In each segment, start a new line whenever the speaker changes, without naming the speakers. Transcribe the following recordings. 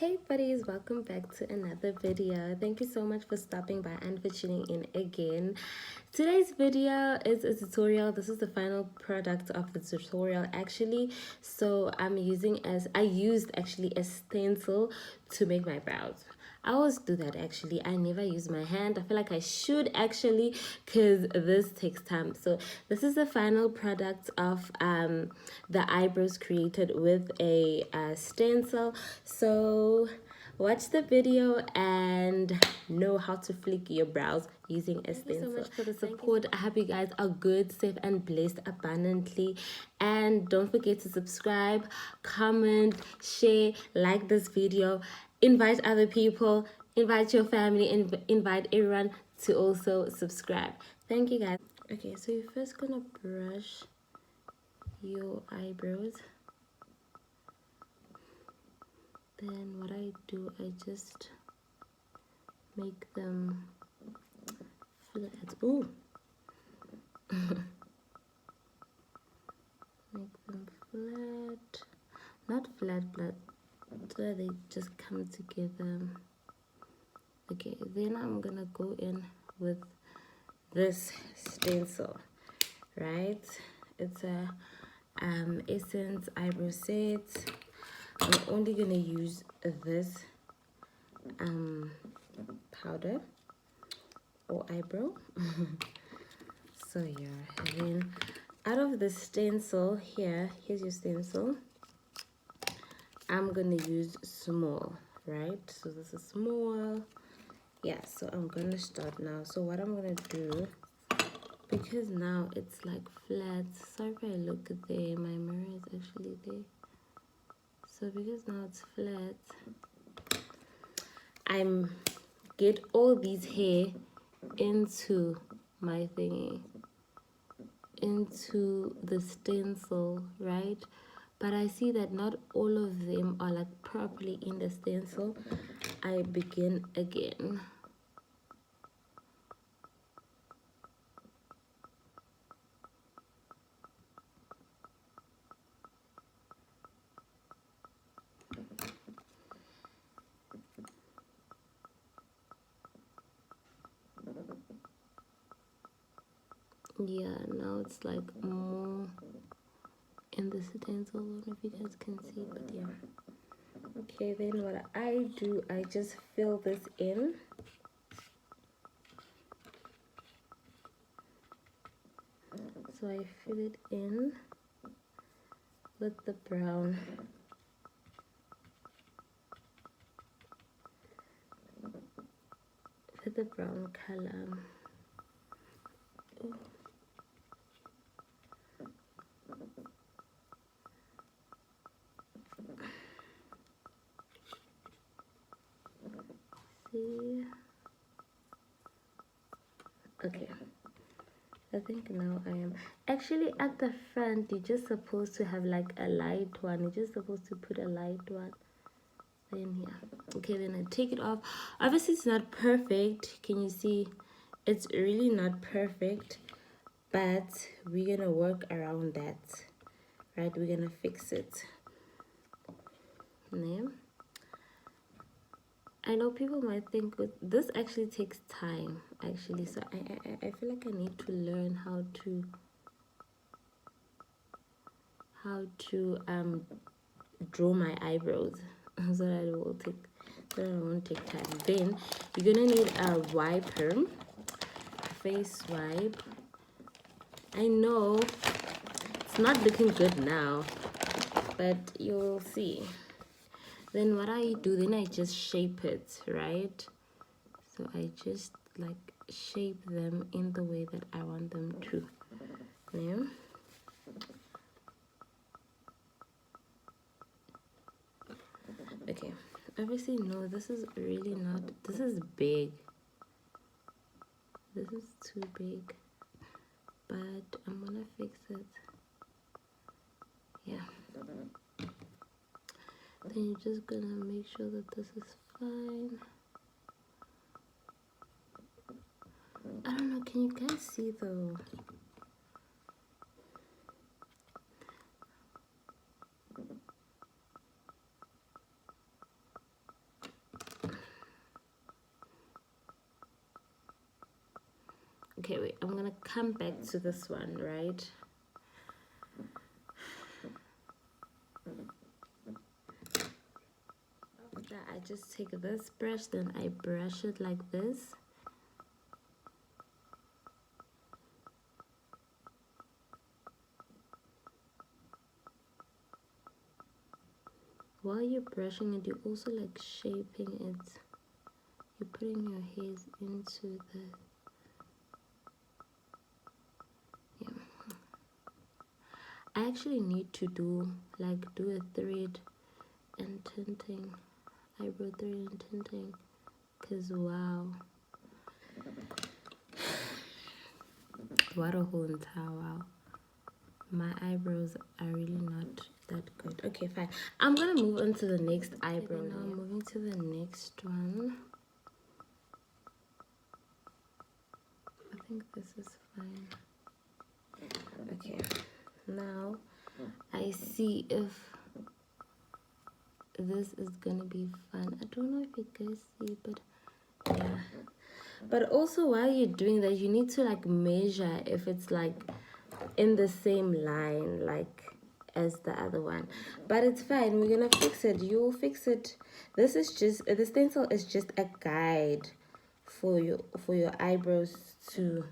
Hey buddies, welcome back to another video. Thank you so much for stopping by and for tuning in again. Today's video is a tutorial. This is the final product of the tutorial actually. So I used actually a stencil to make my brows. I always do that actually. I never use my hand. I feel like I should actually because this takes time. So this is the final product of the eyebrows created with a stencil. So watch the video and know how to flick your brows using a stencil. Thank you so much for the support. I hope you guys are good, safe, and blessed abundantly. And don't forget to subscribe, comment, share, like this video, invite other people, invite your family, and invite everyone to also subscribe. Thank you guys. Okay, so you're first gonna brush your eyebrows. Then what I do, I just make them flat. Ooh. Make them flat. Not flat, so they just come together. Okay, then I'm gonna go in with this stencil, right? It's a Essence eyebrow set. I'm only gonna use this powder or eyebrow. So yeah, and then out of the stencil here's your stencil. I'm gonna use small, right? So this is small. Yeah, so I'm gonna start now. So what I'm gonna do, because now it's like flat, sorry if I look there, my mirror is actually there. So because now it's flat, I'm get all these hair into my thingy, into the stencil, right? But I see that not all of them are like properly in the stencil. I begin again. Yeah, now it's like more in the stencil. I don't know if you guys can see, but yeah. Okay, then what I do, I just fill this in. So I fill it in with the brown. With the brown color. Ooh. See? Okay. I think now I am actually at the front. You're just supposed to have like a light one. You're just supposed to put a light one in here. Okay, then I take it off. Obviously it's not perfect. Can you see? It's really not perfect, but we're gonna work around that, right? We're gonna fix it. Yeah. I know people might think this actually takes time actually, so I feel like I need to learn how to draw my eyebrows so that it will take, so that it won't take time. Then you're gonna need a wiper, face wipe. I know it's not looking good now, but you'll see. Then what I do, then I just shape it, right? So I just like shape them in the way that I want them to. Yeah. Okay, obviously no, this is really not, this is big. This is too big, but I'm gonna fix it. Yeah. Then you're just gonna make sure that this is fine. I don't know, can you guys see though? Okay, wait, I'm gonna come back to this one, right? After I just take this brush, then I brush it like this. While you're brushing it, you're also like shaping it. You're putting your hairs into the, yeah. I actually need to do a thread and tinting, eyebrow thread and tinting, because wow, what a whole entire wow. My eyebrows are really not that good. Okay, fine. I'm gonna move on to the next eyebrow. Okay, now I'm moving to the next one. I think this is fine. Okay, now I see if this is gonna be fun. I don't know if you guys see, but yeah. But also while you're doing that, you need to like measure if it's like in the same line like as the other one. But it's fine, we're gonna fix it. You'll fix it. This is just, the stencil is just a guide for your eyebrows to,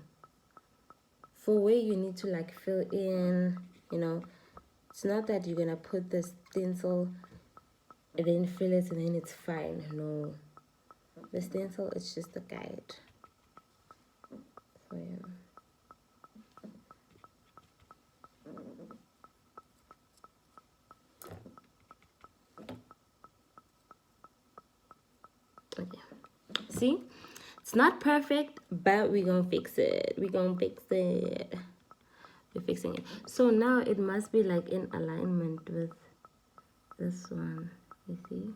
for where you need to like fill in, you know. It's not that you're gonna put the stencil and then fill it and then it's fine. No, the stencil is just a guide. So yeah. Okay, see, it's not perfect, but we're gonna fix it. We're fixing it. So now it must be like in alignment with this one, you see.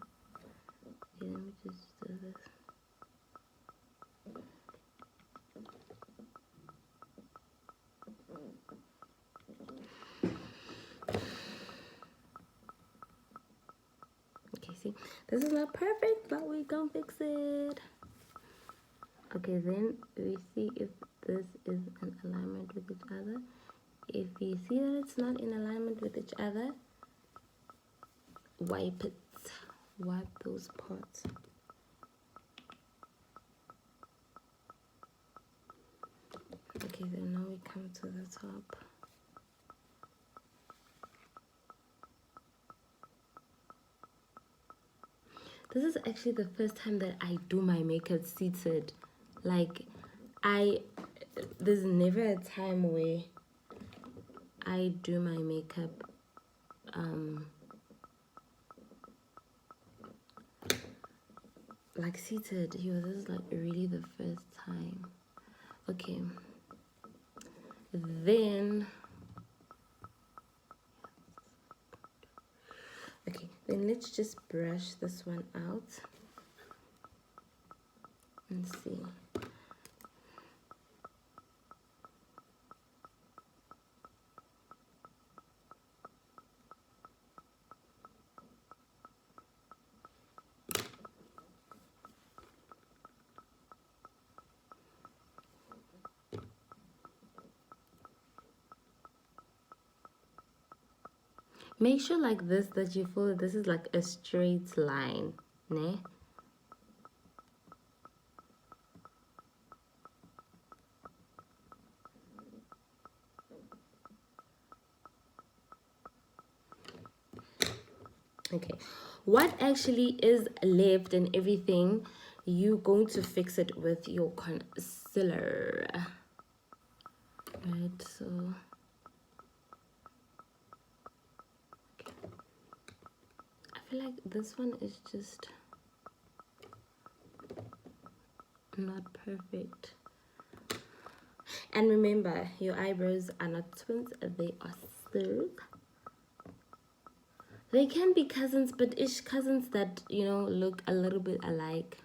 Okay, let me just do this. Okay, see, this is not perfect, but we're gonna fix it. Okay, then we see if this is in alignment with each other. If you see that it's not in alignment with each other, wipe it. Wipe those parts. Okay, then now we come to the top. This is actually the first time that I do my makeup seated. Like, there's never a time where I do my makeup like seated. Yo, this is like really the first time. Okay, then let's just brush this one out and see. Make sure like this that you feel that this is like a straight line, ne? Okay, what actually is left and everything, you're going to fix it with your concealer, right? So I feel like this one is just not perfect. And remember, your eyebrows are not twins, they are third. They can be cousins, but ish cousins that, you know, look a little bit alike.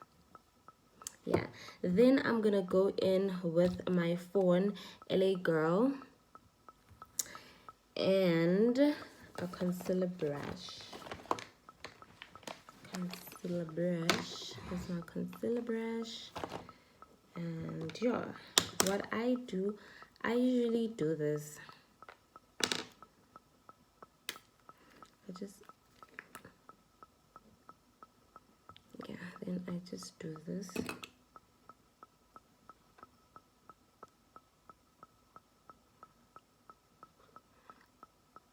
Yeah, then I'm gonna go in with my Fawn LA Girl and a concealer brush. This is my concealer brush, And yeah, what I do, I usually do this. Then I just do this.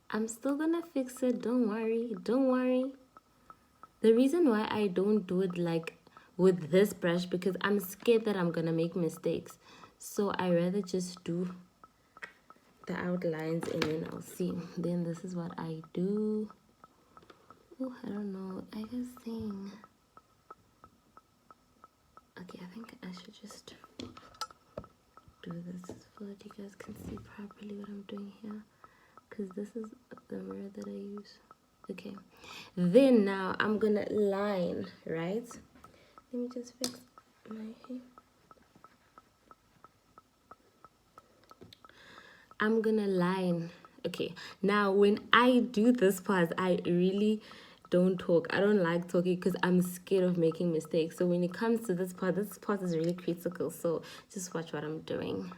I'm still gonna fix it, don't worry, don't worry. The reason why I don't do it like with this brush, because I'm scared that I'm gonna make mistakes. So I rather just do the outlines and then I'll see. Then this is what I do. Oh, I don't know, I guess thing. Okay, I think I should just do this so that you guys can see properly what I'm doing here, because this is the mirror that I use. Okay, then now I'm gonna line, right? Let me just fix my hair. I'm gonna line. Okay, now when I do this part, I really don't talk. I don't like talking because I'm scared of making mistakes. So when it comes to this part is really critical. So just watch what I'm doing.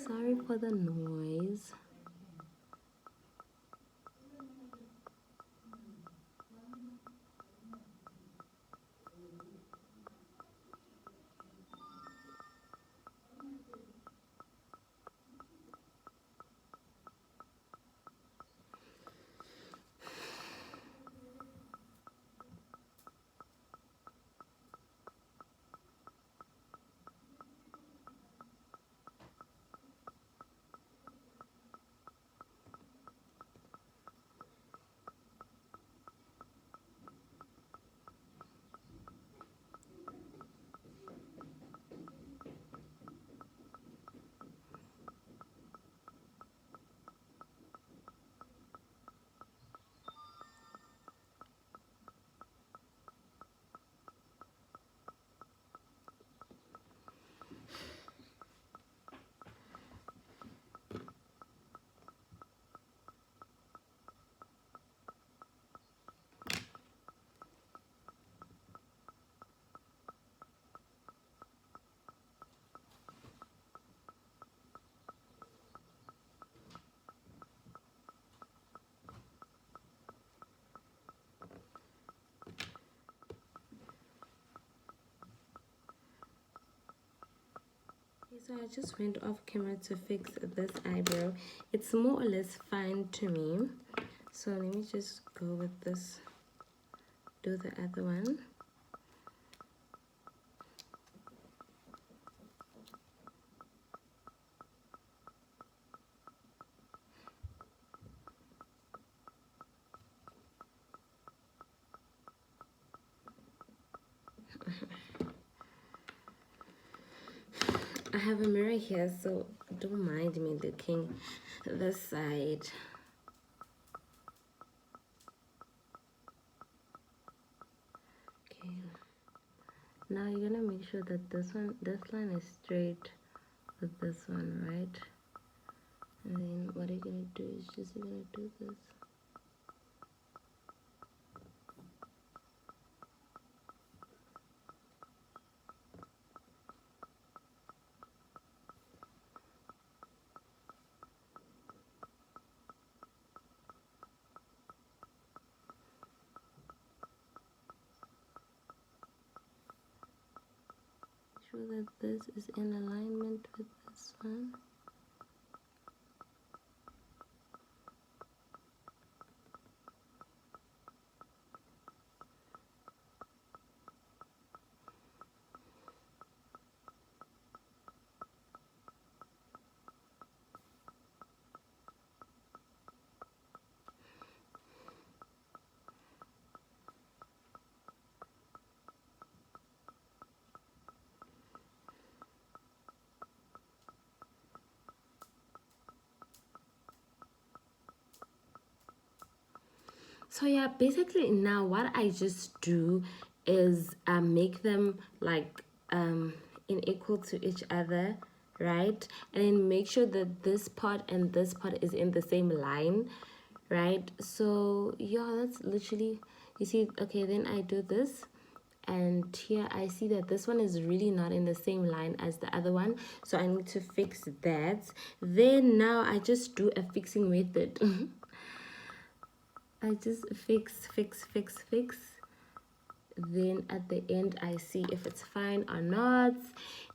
Sorry for the noise. So I just went off camera to fix this eyebrow. It's more or less fine to me. So let me just go with this, do the other one. I have a mirror here, so don't mind me looking this side. Okay. Now you're gonna make sure that this line is straight with this one, right? And then what you're gonna do is just you're gonna do this. Sure that this is in alignment with this one. So yeah, basically now what I just do is make them like in equal to each other, right? And then make sure that this part and this part is in the same line, right? So yeah, that's literally, you see. Okay, then I do this, and here I see that this one is really not in the same line as the other one, so I need to fix that. Then now I just do a fixing method. I just fix. Then at the end I see if it's fine or not.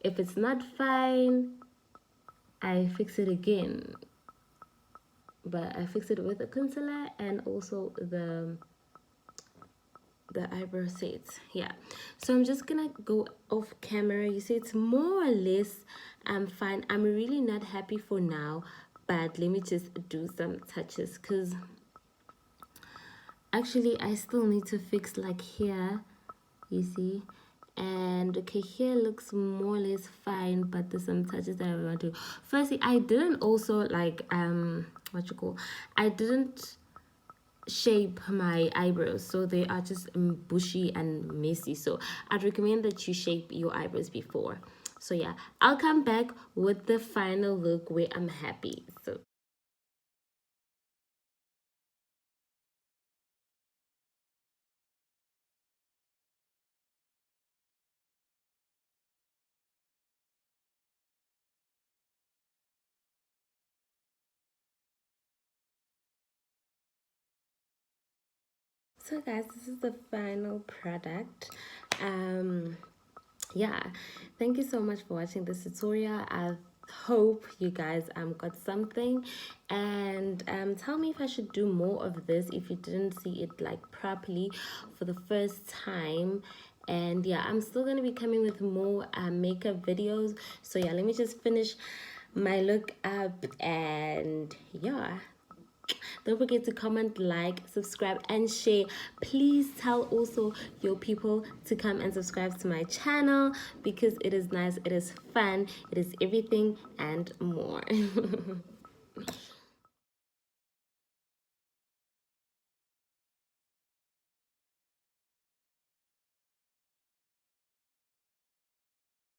If it's not fine, I fix it again, but I fix it with a concealer and also the eyebrow sets. Yeah, so I'm just gonna go off camera. You see it's more or less fine. I'm really not happy for now, but let me just do some touches, because actually I still need to fix like here, you see. And okay, here looks more or less fine, but there's some touches that I want to do. Firstly, I didn't also like what you call, I didn't shape my eyebrows, so they are just bushy and messy. So I'd recommend that you shape your eyebrows before. So yeah, I'll come back with the final look where I'm happy. So guys, this is the final product. Yeah, thank you so much for watching this tutorial. I hope you guys got something, and tell me if I should do more of this if you didn't see it like properly for the first time. And yeah, I'm still gonna be coming with more makeup videos. So yeah, let me just finish my look up, and yeah, don't forget to comment, like, subscribe, and share. Please tell also your people to come and subscribe to my channel, because it is nice, it is fun, it is everything and more.